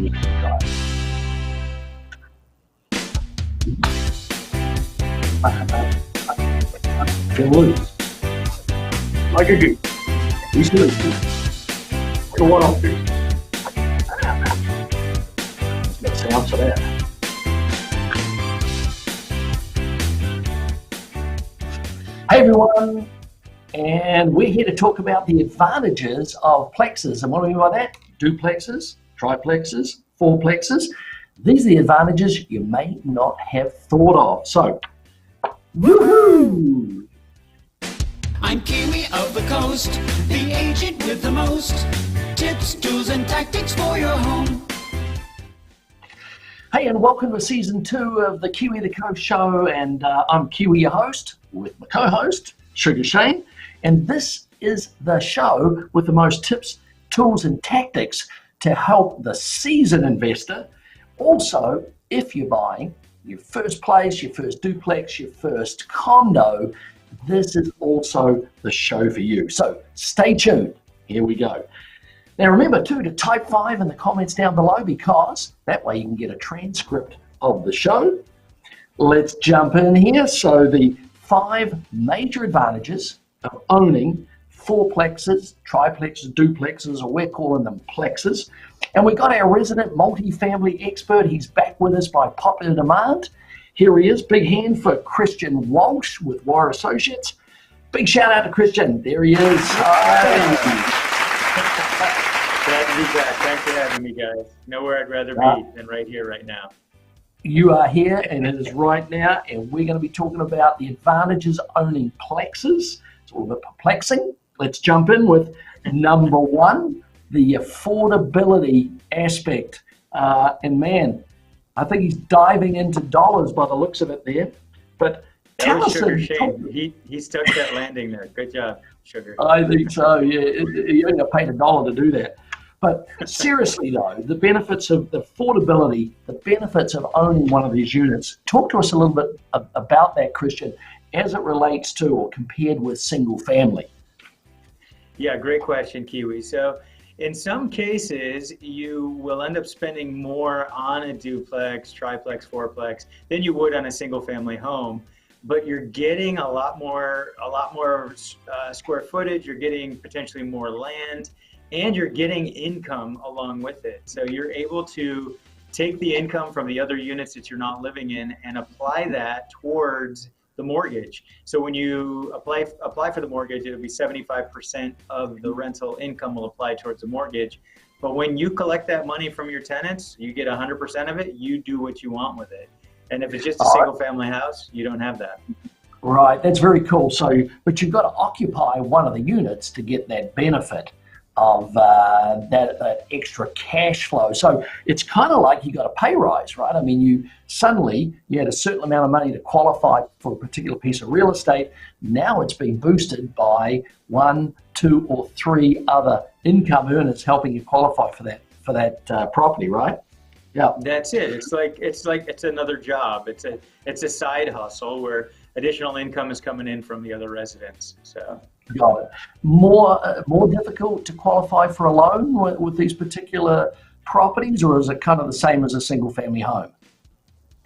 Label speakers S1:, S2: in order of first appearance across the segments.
S1: Like a goose. He's loose. Like a one-off goose. That sounds for that. Hey everyone, and we're here to talk about the advantages of plexes. And what do I mean by that? Duplexes, triplexes, fourplexes. These are the advantages you may not have thought of. So, woohoo!
S2: I'm Kiwi of the coast, the agent with the most tips, tools, and tactics for your home.
S1: Hey, and welcome to season 2 of the Kiwi the Coast show. And I'm Kiwi, your host, with my co-host, Sugar Shane. And this is the show with the most tips, tools, and tactics to help the seasoned investor. Also, if you're buying your first place, your first duplex, your first condo, this is also the show for you. So stay tuned. Here we go. Now remember too to type 5 in the comments down below, because that way you can get a transcript of the show. Let's jump in here. So the 5 major advantages of owning fourplexes, triplexes, duplexes, or we're calling them plexes. And we've got our resident multifamily expert. He's back with us by popular demand. Here he is. Big hand for Christian Walsh with Wire Associates. Big shout out to Christian. There he is.
S3: Glad to be back. Thanks for having me, guys. Nowhere I'd rather be than right here, right now.
S1: You are here, and it is right now, and we're going to be talking about the advantages of owning plexes. It's a little bit perplexing. Let's jump in with number 1, the affordability aspect. And man, I think he's diving into dollars by the looks of it there. But
S3: that was Sugar Shane. He stuck that landing there. Good job, Sugar.
S1: I think so, yeah. You only got paid $1 to do that. But seriously though, the benefits of the affordability, the benefits of owning one of these units. Talk to us a little bit about that, Christian, as it relates to or compared with single family.
S3: Yeah, great question, Kiwi. So in some cases, you will end up spending more on a duplex, triplex, fourplex than you would on a single family home, but you're getting a lot more square footage, you're getting potentially more land, and you're getting income along with it. So you're able to take the income from the other units that you're not living in and apply that towards the mortgage. So when you apply for the mortgage, it'll be 75% of the rental income will apply towards the mortgage. But when you collect that money from your tenants, you get 100% of it. You do what you want with it. And if it's just a single family house, you don't have that.
S1: Right, that's very cool. So, but you've got to occupy one of the units to get that benefit of that extra cash flow. So it's kind of like you got a pay rise, right? I mean, you had a certain amount of money to qualify for a particular piece of real estate. Now it's being boosted by 1, 2, or 3 other income earners helping you qualify for that property, right? Yeah,
S3: that's it. It's another job. It's a side hustle where additional income is coming in from the other residents. So.
S1: Got it. More difficult to qualify for a loan with these particular properties, or is it kind of the same as a single family home?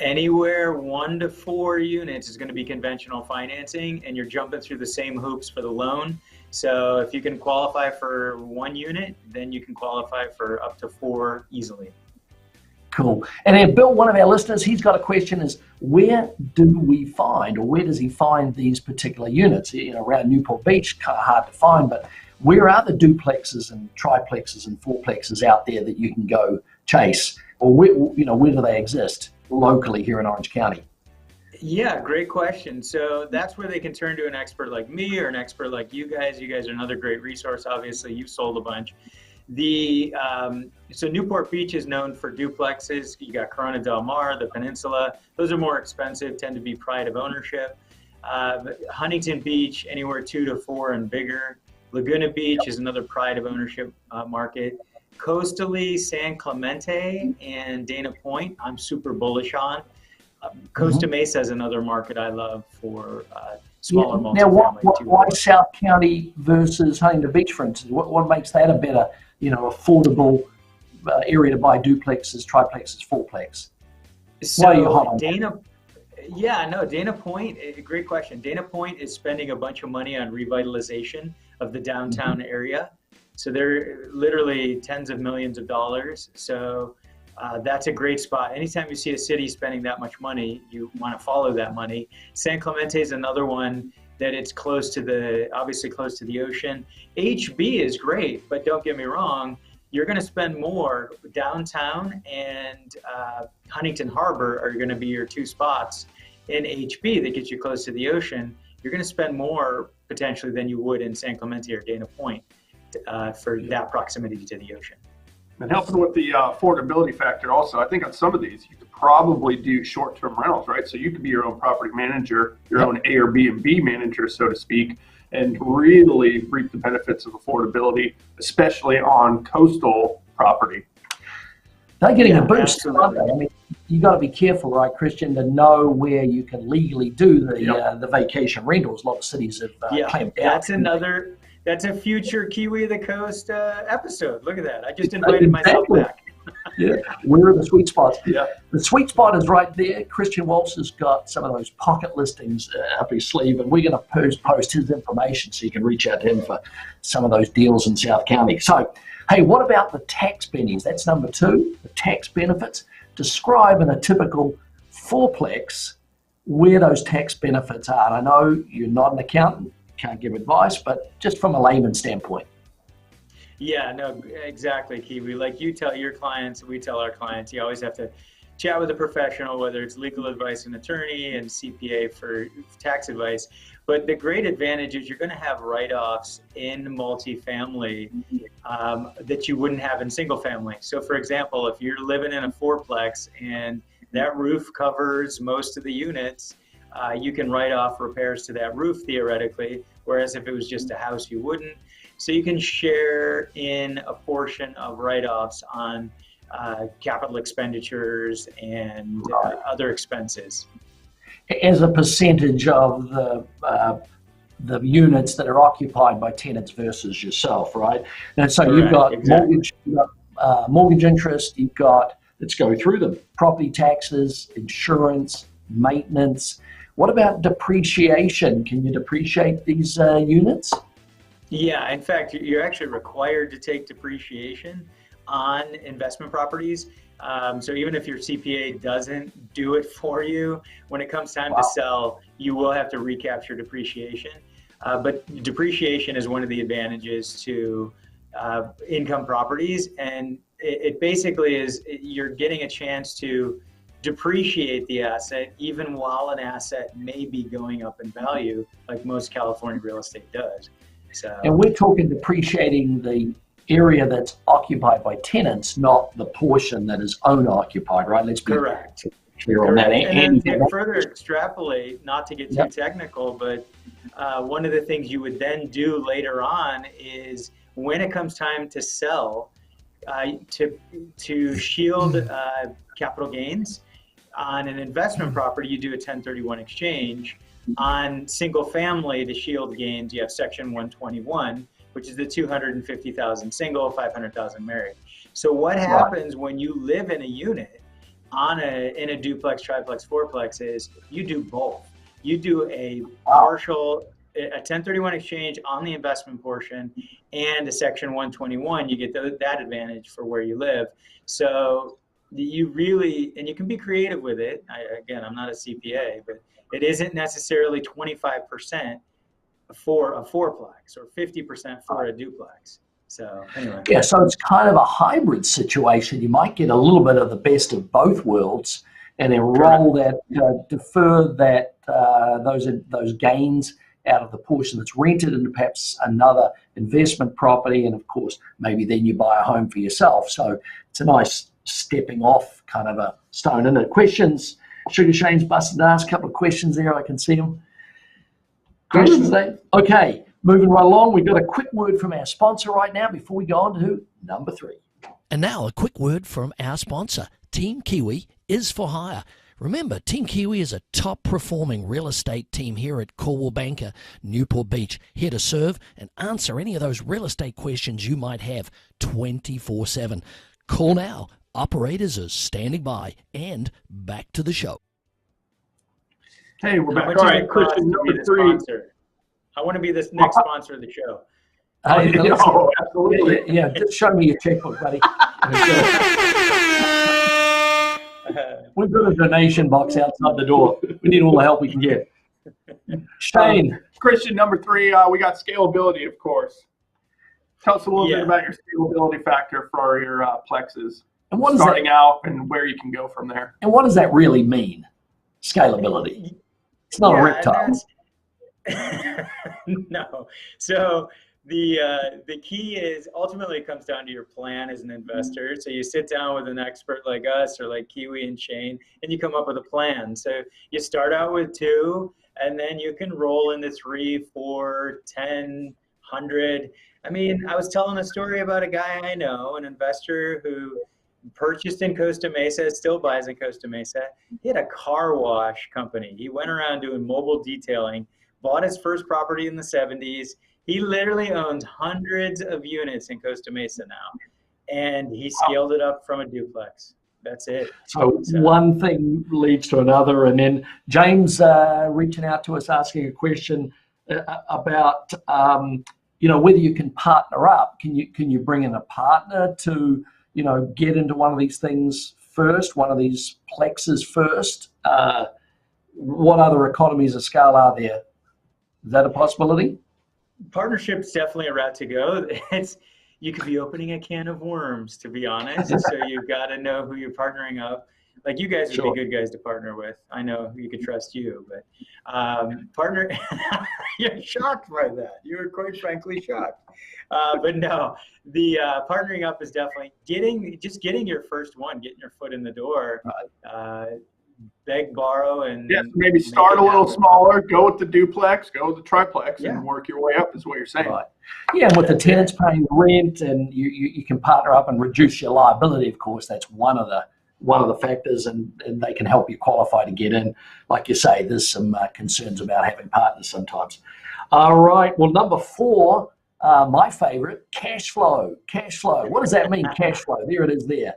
S3: Anywhere 1 to 4 units is going to be conventional financing, and you're jumping through the same hoops for the loan. So if you can qualify for 1 unit, then you can qualify for up to 4 easily.
S1: Cool. And then Bill, one of our listeners, he's got a question is, where do we find, or where does he find these particular units? You know, around Newport Beach, kind of hard to find, but where are the duplexes and triplexes and fourplexes out there that you can go chase? Or where do they exist locally here in Orange County?
S3: Yeah, great question. So that's where they can turn to an expert like me or an expert like you guys. You guys are another great resource. Obviously, you've sold a bunch. So Newport Beach is known for duplexes. You got Corona Del Mar, the Peninsula. Those are more expensive, tend to be pride of ownership. Huntington Beach, anywhere 2 to 4 and bigger. Laguna Beach is another pride of ownership market. Coastally, San Clemente and Dana Point, I'm super bullish on. Costa Mesa is another market I love for smaller multifamily.
S1: Now, why South County versus Huntington Beach, for instance? What makes that a better, affordable area to buy duplexes, triplexes, fourplex?
S3: So Dana Point, great question. Dana Point is spending a bunch of money on revitalization of the downtown area. So they're literally tens of millions of dollars. So that's a great spot. Anytime you see a city spending that much money, you want to follow that money. San Clemente is another one that it's obviously close to the ocean. HB is great, but don't get me wrong, you're going to spend more. Downtown and Huntington Harbor are going to be your two spots in HB that get you close to the ocean. You're going to spend more potentially than you would in San Clemente or Dana Point for that proximity to the ocean.
S4: And helping with the affordability factor also, I think on some of these, you could probably do short-term rentals, right? So you could be your own property manager, your own Airbnb manager, so to speak, and really reap the benefits of affordability, especially on coastal property.
S1: They're getting a boost, aren't they? I mean, you got to be careful, right, Christian, to know where you can legally do the vacation rentals. A lot of cities have clamped out.
S3: That's a future Kiwi of the Coast episode. Look at that. I just invited myself back.
S1: Yeah, where are the sweet spots?
S4: Yeah.
S1: The sweet spot is right there. Christian Walsh has got some of those pocket listings up his sleeve, and we're going to post his information so you can reach out to him for some of those deals in South County. So, hey, what about the tax bennies? That's number 2, the tax benefits. Describe in a typical fourplex where those tax benefits are. I know you're not an accountant, can't give advice, but just from a layman's standpoint.
S3: Yeah, no, exactly, Kiwi. Like you tell your clients, we tell our clients, you always have to chat with a professional, whether it's legal advice, an attorney, and CPA for tax advice. But the great advantage is you're going to have write-offs in multifamily that you wouldn't have in single family. So for example, if you're living in a fourplex and that roof covers most of the units, you can write off repairs to that roof theoretically, whereas if it was just a house, you wouldn't. So you can share in a portion of write-offs on capital expenditures and other expenses.
S1: As a percentage of the units that are occupied by tenants versus yourself, right? And so you've got mortgage interest, you've got, let's go through them, property taxes, insurance, maintenance. What about depreciation? Can you depreciate these units?
S3: Yeah, in fact, you're actually required to take depreciation on investment properties. So even if your CPA doesn't do it for you, when it comes time to sell, you will have to recapture depreciation. But depreciation is one of the advantages to income properties. And it basically is you're getting a chance to depreciate the asset even while an asset may be going up in value, like most California real estate does. So,
S1: and we're talking depreciating the area that's occupied by tenants, not the portion that is owner-occupied, right? Let's be clear on that.
S3: And then to further extrapolate, not to get too technical, but one of the things you would then do later on is when it comes time to sell, to shield capital gains on an investment property, you do a 1031 exchange. On single family, to shield gains, you have Section 121, which is the 250,000 single, 500,000 married. So what happens when you live in a unit in a duplex, triplex, fourplex is you do both. You do a 1031 exchange on the investment portion and a Section 121. You get that advantage for where you live. So you really, and you can be creative with it. Again, I'm not a CPA, but it isn't necessarily 25% for a fourplex or 50% for a duplex. So anyway.
S1: Yeah, so it's kind of a hybrid situation. You might get a little bit of the best of both worlds and then roll that, defer that those gains out of the portion that's rented into perhaps another investment property. And of course, maybe then you buy a home for yourself. So it's a nice stepping off kind of a stone. And the questions, Sugar Shane's busted ass, a couple of questions there. I can see them. Questions there? Okay, moving right along. We've got a quick word from our sponsor right now before we go on to number 3.
S5: And now a quick word from our sponsor. Team Kiwi is for hire. Remember, Team Kiwi is a top-performing real estate team here at Coldwell Banker, Newport Beach, here to serve and answer any of those real estate questions you might have 24/7. Call now. Operators are standing by. And back to the show.
S4: Hey, we're
S3: How
S4: back.
S3: much
S4: All
S3: does
S4: right,
S3: it cost
S4: Christian,
S3: to be
S4: number
S3: the
S4: 3.
S3: sponsor? I want to be this next sponsor of the show.
S1: Hey,
S4: Oh, absolutely.
S1: yeah, just show me your checkbook, buddy. We've got a donation box outside the door. We need all the help we can get. Shane.
S4: Christian, number 3, we got scalability, of course. Tell us a little bit about your scalability factor for your Plexes.
S1: And what is
S4: starting out and where you can go from there.
S1: And what does that really mean? Scalability. It's not a reptile.
S3: No. So the key is ultimately it comes down to your plan as an investor. So you sit down with an expert like us or like Kiwi and Shane, and you come up with a plan. So you start out with 2, and then you can roll into 3, 4, 10, 100. I mean, I was telling a story about a guy I know, an investor who purchased in Costa Mesa, still buys in Costa Mesa. He had a car wash company. He went around doing mobile detailing, bought his first property in the 70s. He literally owns hundreds of units in Costa Mesa now, and he scaled it up from a duplex. That's it.
S1: So one thing leads to another, and then James reaching out to us asking a question about whether you can partner up. Can you bring in a partner to get into one of these things first, one of these plexes first? What other economies of scale are there? Is that a possibility?
S3: Partnership's definitely a route to go. You could be opening a can of worms, to be honest. So you've got to know who you're partnering up. Like you guys would be good guys to partner with. I know you could trust you, but partner. You're shocked by that. You were quite frankly shocked. But no, the partnering up is definitely getting your first one, getting your foot in the door. Beg, borrow, and
S4: maybe start a little smaller. Go with the duplex, go with the triplex, and work your way up. Is what you're saying.
S1: Right. Yeah, and with the tenants paying rent, and you can partner up and reduce your liability. Of course, that's one of the factors, and they can help you qualify to get in. Like you say, there's some concerns about having partners sometimes. All right. Well, number 4, my favorite, cash flow. Cash flow. What does that mean? Cash flow. There it is. There.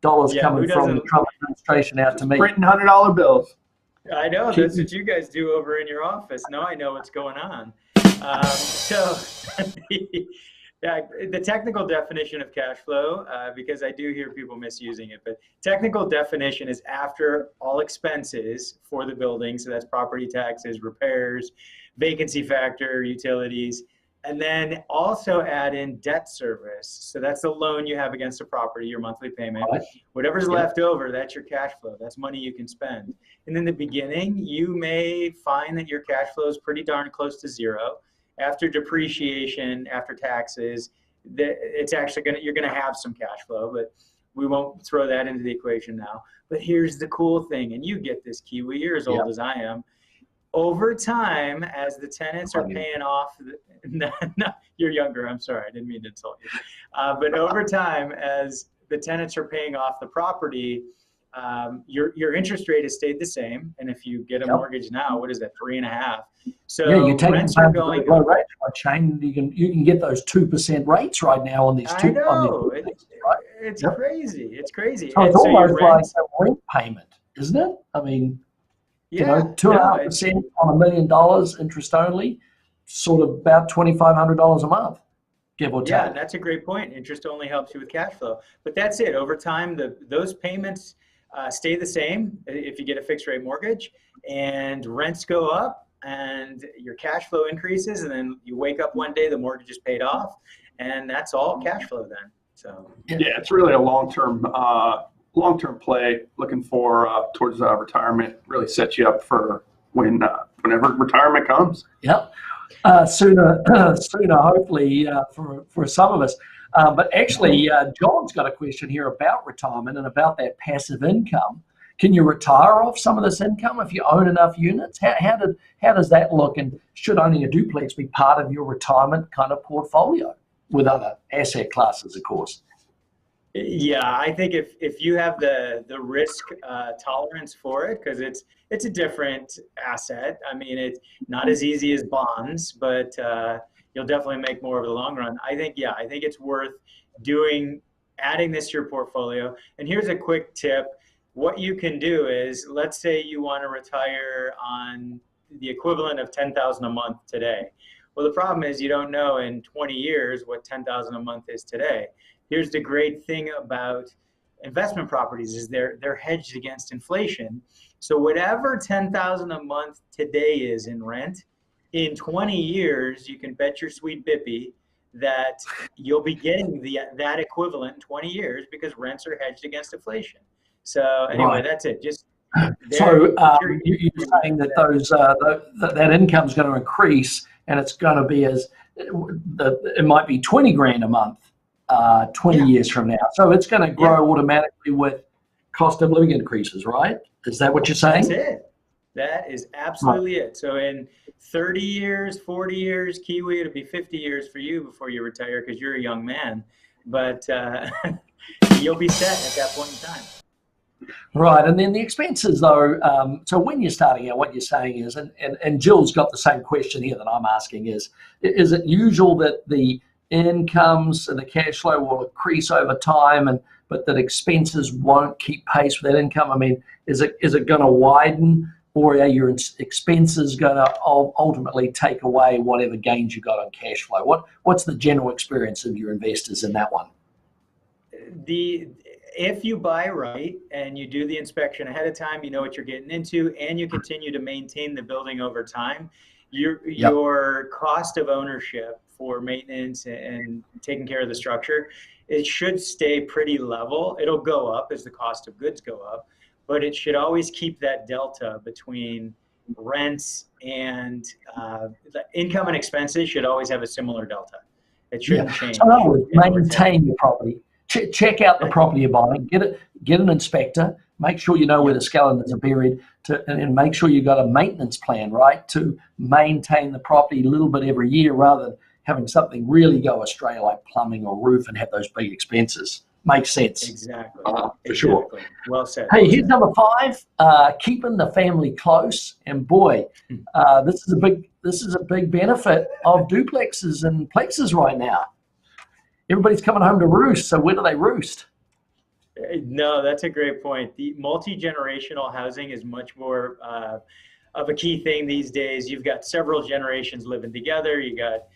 S1: Dollars coming from the Trump administration out to me.
S4: Printing $100 bills.
S3: I know. That's what you guys do over in your office. Now I know what's going on. So the technical definition of cash flow, because I do hear people misusing it, but technical definition is after all expenses for the building. So that's property taxes, repairs, vacancy factor, utilities, and then also add in debt service. So that's the loan you have against the property, your monthly payment. Whatever's left over, that's your cash flow. That's money you can spend. And in the beginning, you may find that your cash flow is pretty darn close to 0. After depreciation, after taxes, it's actually you're gonna have some cash flow, but we won't throw that into the equation now. But here's the cool thing, and you get this, Kiwi, you're as old as I am. Over time, as the tenants are paying off, no, you're younger, I'm sorry, I didn't mean to insult you. But over time, as the tenants are paying off the property, your interest rate has stayed the same. And if you get a mortgage now, what is that, 3.5? So
S1: you take
S3: rents are going
S1: low rates, right, Shane? You can get those 2% rates right now on these two.
S3: I know, it's
S1: Yep.
S3: crazy. It's crazy.
S1: So
S3: and
S1: it's
S3: so
S1: almost like a rent payment, isn't it? I mean, 2.5% on $1 million interest only, sort of about $2,500 a month, give or take.
S3: Yeah, that's a great point. Interest only helps you with cash flow, but that's it. Over time, those payments stay the same if you get a fixed rate mortgage, and rents go up, and your cash flow increases, and then you wake up one day, the mortgage is paid off, and that's all cash flow then. So
S4: it's really a long-term play, looking for towards retirement. Really sets you up for whenever retirement comes.
S1: Yep. Sooner, hopefully, for some of us. But actually, John's got a question here about retirement and about that passive income. Can you retire off some of this income if you own enough units? How does that look? And should owning a duplex be part of your retirement kind of portfolio with other asset classes, of course?
S3: Yeah, I think if you have the risk tolerance for it, because it's a different asset. I mean, it's not as easy as bonds, but you'll definitely make more over the long run. I think it's worth doing adding this to your portfolio. And here's a quick tip. What you can do is, let's say you want to retire on the equivalent of $10,000 a month today. Well, the problem is you don't know in 20 years what $10,000 a month is today. Here's the great thing about investment properties is they're hedged against inflation. So whatever $10,000 a month today is in rent, in 20 years, you can bet your sweet bippy that you'll be getting that equivalent in 20 years because rents are hedged against inflation. So anyway,
S1: Right.
S3: That's it. Just
S1: So you're saying that that income is going to increase, and it's going to be it might be 20 grand a month 20 years from now. So it's going to grow automatically with cost of living increases, right? Is that what you're saying?
S3: That's it. That is absolutely it. So in 30 years, 40 years, Kiwi, it'll be 50 years for you before you retire because you're a young man. But you'll be set at that point in time.
S1: Right, and then the expenses though, so when you're starting out, what you're saying is, and Jill's got the same question here that I'm asking is it usual that the incomes and the cash flow will increase over time, but that expenses won't keep pace with that income? I mean, is it going to widen, or are your expenses going to ultimately take away whatever gains you got on cash flow? What's the general experience of your investors in that one?
S3: If you buy right and you do the inspection ahead of time, you know what you're getting into, and you continue to maintain the building over time, your cost of ownership for maintenance and taking care of the structure, it should stay pretty level. It'll go up as the cost of goods go up, but it should always keep that delta between rents and the income and expenses should always have a similar delta. It shouldn't change.
S1: So in other words, maintain your property. Check out the property you're buying. Get an inspector. Make sure you know where the skeletons are buried, and make sure you've got a maintenance plan, right, to maintain the property a little bit every year, rather than having something really go astray like plumbing or roof and have those big expenses. Makes sense.
S3: Exactly.
S1: For sure.
S3: Well said.
S1: Hey, here's number 5: keeping the family close. And boy, this is a big benefit of duplexes and plexes right now. Everybody's coming home to roost, so where do they roost?
S3: No, that's a great point. The multi-generational housing is much more of a key thing these days. You've got several generations living together. You got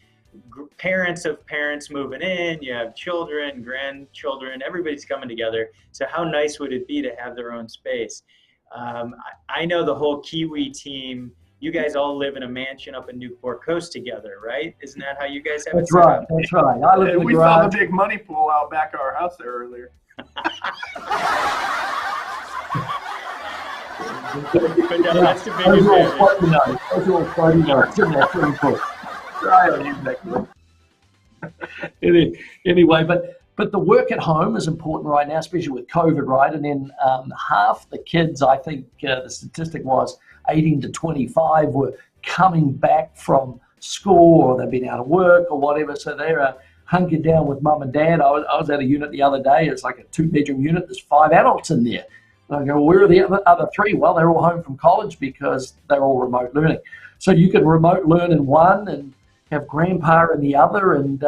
S3: parents of parents moving in. You have children, grandchildren. Everybody's coming together. So how nice would it be to have their own space? I know the whole Kiwi team. You guys all live in a mansion up in Newport Coast together, right? Isn't that how you guys have it set up?
S1: That's right. I live in the
S4: we
S1: garage.
S4: saw the big money pool out back of our house there earlier.
S3: But no, that's the big advantage.
S1: Those are all floating notes in that swimming pool. Anyway, but the work at home is important right now, especially with COVID, right? And then half the kids, I think the statistic was 18 to 25, were coming back from school, or they've been out of work or whatever, so they're hunkered down with mum and dad. I was at a unit the other day. It's like a 2-bedroom unit. There's 5 adults in there. And I go, where are the other 3? Well, they're all home from college because they're all remote learning. So you can remote learn in one and have grandpa in the other, and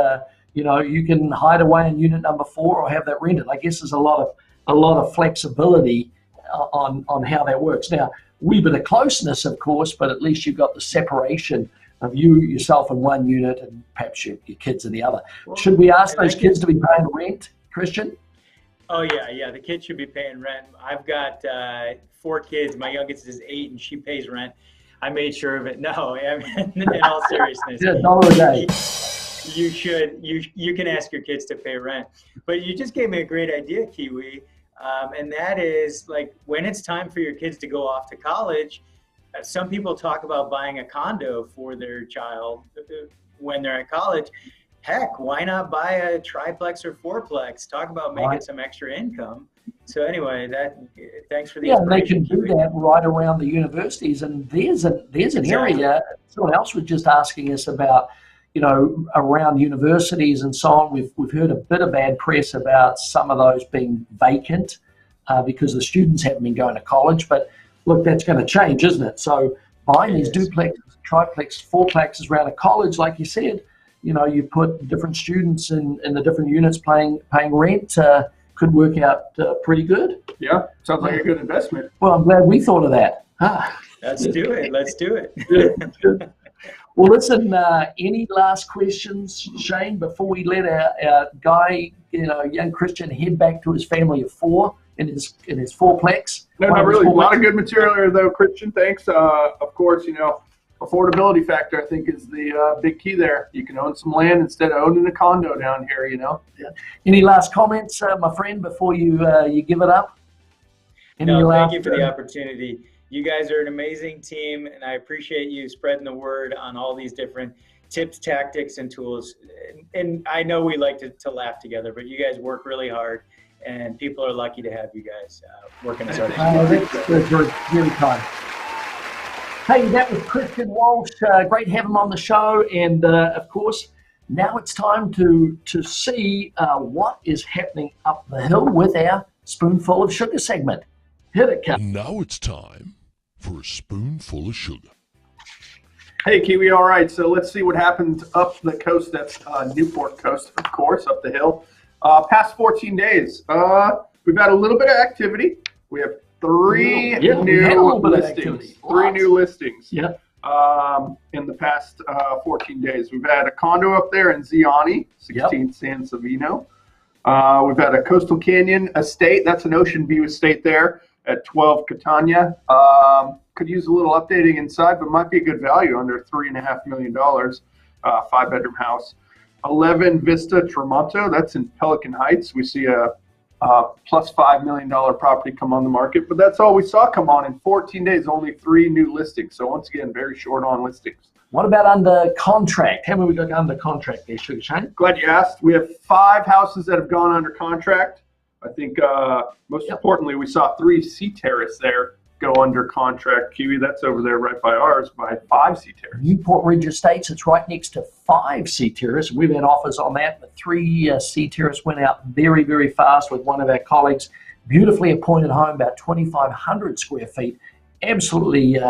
S1: you can hide away in unit number 4 or have that rented. I guess there's a lot of flexibility on how that works. Now, wee bit of closeness, of course, but at least you've got the separation of yourself in one unit and perhaps your kids in the other. Well, should we ask those kids to be paying rent, Christian?
S3: Oh, yeah, the kids should be paying rent. I've got 4 kids. My youngest is 8, and she pays rent. I made sure of it. No, I mean, in all seriousness.
S1: Yeah, $1 a day.
S3: You should. You can ask your kids to pay rent. But you just gave me a great idea, Kiwi. And that is, like, when it's time for your kids to go off to college, some people talk about buying a condo for their child when they're at college. Heck, why not buy a triplex or fourplex? Talk about making some extra income. So anyway, thanks for the
S1: and they can do that right around the universities. And there's an area. Someone else was just asking us about, around universities and so on. We've heard a bit of bad press about some of those being vacant because the students haven't been going to college. But look, that's going to change, isn't it? So buying these duplexes, triplex, fourplexes around a college, like you said, you put different students in the different units paying rent, could work out pretty good.
S4: Yeah, sounds like a good investment.
S1: Well, I'm glad we thought of that.
S3: Let's do it. Let's do it.
S1: Good. Well, listen, any last questions, Shane, before we let our guy, young Christian, head back to his family of four in his fourplex?
S4: No, not really. A lot of good material there, though, Christian. Thanks. Of course, affordability factor, I think, is the big key there. You can own some land instead of owning a condo down here, Yeah.
S1: Any last comments, my friend, before you give it up?
S3: Thank you for the opportunity. You guys are an amazing team, and I appreciate you spreading the word on all these different tips, tactics, and tools. And I know we like to laugh together, but you guys work really hard, and people are lucky to have you guys working as hard as you do.
S1: That's really kind. Hey, that was Christian Walsh. Great to have him on the show. And, of course, now it's time to see what is happening up the hill with our Spoonful of Sugar segment. Hit it, Cal.
S6: Now it's time for a spoonful of sugar.
S4: Hey, Kiwi. All right, so let's see what happened up the coast. That's Newport coast, of course, up the hill. Past 14 days, we've had a little bit of activity. We have three new listings.
S1: Yeah.
S4: In the past 14 days. We've had a condo up there in Ziani, 16th San Savino. We've had a Coastal Canyon estate. That's an ocean view estate there at 12 Catania. Could use a little updating inside, but might be a good value under $3.5 million. 5-bedroom house. 11 Vista Tremonto. That's in Pelican Heights. We see a plus $5 million property come on the market, but that's all we saw come on in 14 days. Only 3 new listings. So once again, very short on listings.
S1: What about under contract? How many we got under contract there, Sugar Shane?
S4: Glad you asked. We have 5 houses that have gone under contract. I think most importantly, we saw 3 Sea Terrace there go under contract. Kiwi, that's over there right by ours, by 5 Sea Terrace.
S1: Newport Ridge Estates, it's right next to 5 Sea Terrace. We've had offers on that, but 3 Sea Terrace went out very, very fast with one of our colleagues. Beautifully appointed home, about 2,500 square feet. Absolutely,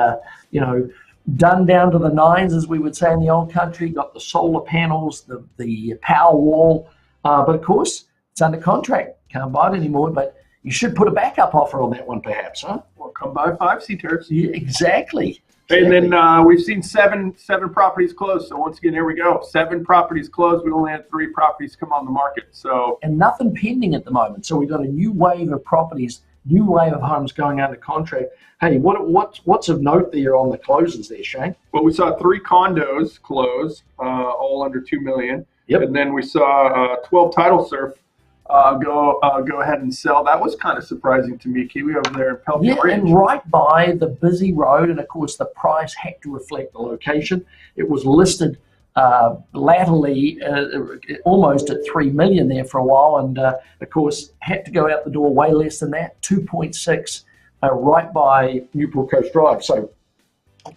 S1: done down to the nines, as we would say in the old country. Got the solar panels, the power wall, but of course, it's under contract. Can't buy it anymore, but you should put a backup offer on that one, perhaps, huh?
S4: Or come by 5 Sea Terrace.
S1: Yeah, exactly.
S4: And then we've seen seven properties close. So once again, here we go. 7 properties closed. We only had 3 properties come on the market. So
S1: and nothing pending at the moment. So we've got a new wave of properties, new wave of homes going under contract. Hey, what's of note there on the closes there, Shane?
S4: Well, we saw 3 condos close, all under $2 million.
S1: Yep.
S4: And then we saw 12 title surf go ahead and sell. That was kind of surprising to me, Kiwi, over there in Pelican Ridge.
S1: And right by the busy road, and of course the price had to reflect the location. It was listed latterly almost at $3 million there for a while, and of course had to go out the door way less than that, 2.6 right by Newport Coast Drive. So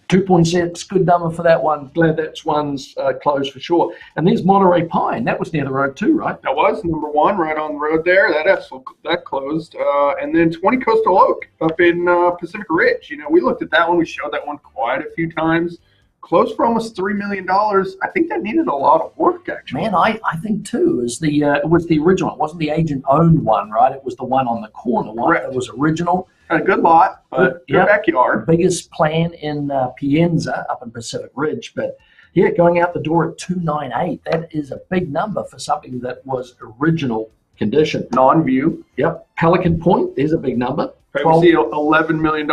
S1: 2.6, good number for that one. Glad that's one's closed for sure. And there's Monterey Pine. That was near the road too, right?
S4: That was number 1 right on the road there. That closed. And then 20 Coastal Oak up in Pacific Ridge. We looked at that one. We showed that one quite a few times. Closed for almost $3 million. I think that needed a lot of work, actually.
S1: Man, I think too. It was the original. It wasn't the agent-owned one, right? It was the one on the corner one.
S4: Correct.
S1: It was original.
S4: A good lot, but good backyard.
S1: Biggest plan in Pienza up in Pacific Ridge. But, yeah, going out the door at 298, that is a big number for something that was original condition.
S4: Non-view.
S1: Yep. Pelican Point, there's a big number.
S4: We see $11 million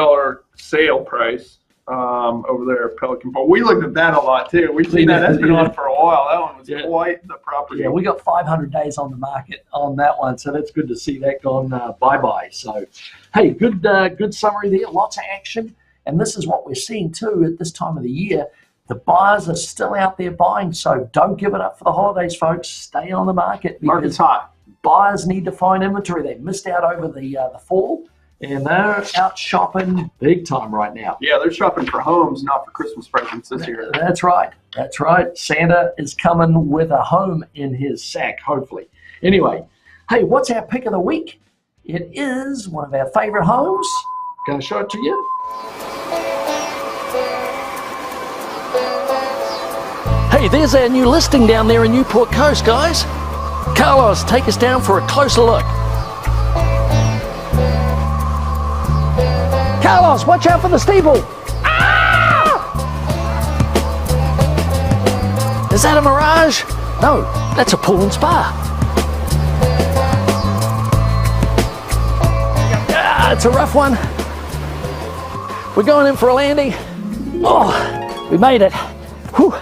S4: sale price over there at Pelican Point. We looked at that a lot, too. We've seen that. That's been on for a while. That one was quite the property.
S1: Yeah, we got 500 days on the market on that one, so that's good to see that gone bye-bye. So, hey, good summary there. Lots of action, and this is what we're seeing, too, at this time of the year. The buyers are still out there buying, so don't give it up for the holidays, folks. Stay on the market.
S4: Market's hot.
S1: Buyers need to find inventory. They missed out over the fall. And they're out shopping big time right now.
S4: Yeah, they're shopping for homes, not for Christmas presents this year.
S1: That's right. That's right. Santa is coming with a home in his sack, hopefully. Anyway, hey, what's our pick of the week? It is one of our favorite homes. Going to show it to you. Hey,
S5: Hey, there's our new listing down there in Newport Coast, guys. Carlos, take us down for a closer look. Carlos, watch out for the steeple. Ah! Is that a mirage? No, that's a pool and spa. Ah, it's a rough one. We're going in for a landing. Oh, we made it. Whew.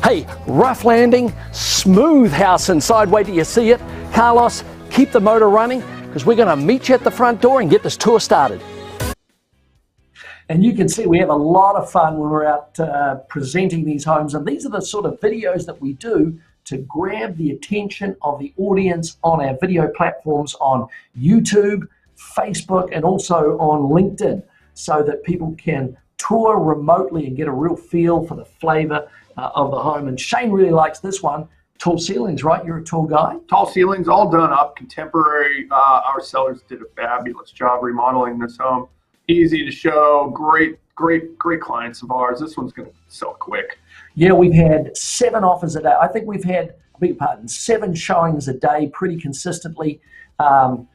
S5: Hey, rough landing, smooth house inside. Wait till you see it. Carlos, keep the motor running because we're going to meet you at the front door and get this tour started.
S1: And you can see we have a lot of fun when we're out presenting these homes. And these are the sort of videos that we do to grab the attention of the audience on our video platforms on YouTube, Facebook, and also on LinkedIn, so that people can tour remotely and get a real feel for the flavor of the home. And Shane really likes this one. Tall ceilings, right? You're a tall guy.
S4: Tall ceilings, all done up, contemporary. Our sellers did a fabulous job remodeling this home. Easy to show, great clients of ours. This one's going to sell quick.
S1: Yeah, we've had 7 offers a day. I think we've had, I beg your pardon, 7 showings a day pretty consistently. We're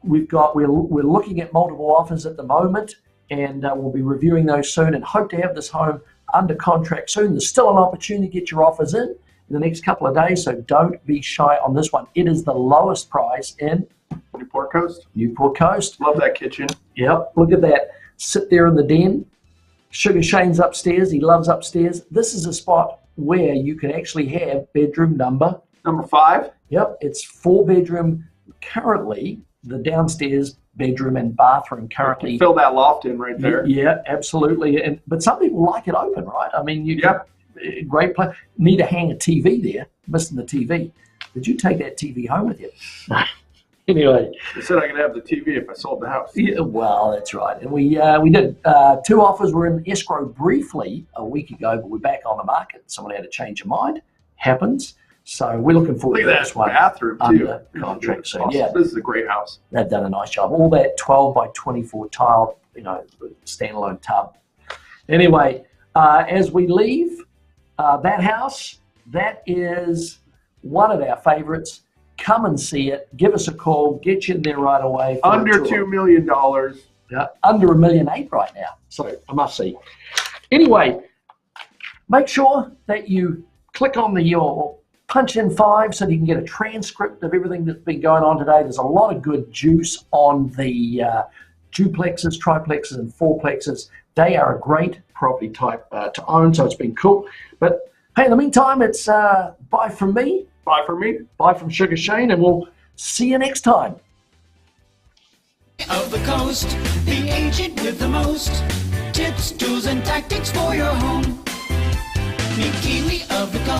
S1: looking at multiple offers at the moment, and we'll be reviewing those soon and hope to have this home under contract soon. There's still an opportunity to get your offers in the next couple of days, so don't be shy on this one. It is the lowest price in
S4: Newport Coast.
S1: Newport Coast.
S4: Love that kitchen.
S1: Yep, look at that. Sit there in the den. Sugar Shane's upstairs. He loves upstairs. This is a spot where you can actually have bedroom number
S4: 5.
S1: Yep, it's 4-bedroom. Currently, the downstairs bedroom and bathroom currently.
S4: Fill that loft in right there.
S1: Yeah, absolutely. But some people like it open, right? I mean, you get a great place. Need to hang a TV there. Missing the TV. Did you take that TV home with you? Anyway,
S4: I said I could have the TV if I sold the house.
S1: yeah, well, that's right. And we did 2 offers. Were in escrow briefly a week ago, but we're back on the market. Someone had to change their mind. Happens. So we're looking forward
S4: Look at
S1: to
S4: that
S1: this one.
S4: bathroom too.
S1: Under contract soon.
S4: Awesome.
S1: Yeah,
S4: This is a great house.
S1: they've done a nice job. All that 12 by 24 tile, standalone tub. Anyway, as we leave that house, that is one of our favorites. Come and see it. Give us a call. Get you in there right away.
S4: Under $2 million.
S1: Yeah, under $1.8 million right now. So I must see. Anyway, make sure that you click on your punch in 5 so that you can get a transcript of everything that's been going on today. There's a lot of good juice on the duplexes, triplexes, and fourplexes. They are a great property type to own, so it's been cool. But hey, in the meantime, it's bye from me.
S4: Bye for me.
S1: Bye from Sugar Shane, and we'll see you next time.
S2: Of the coast, the agent with the most tips, tools, and tactics for your home. Meet Kiwi of the coast.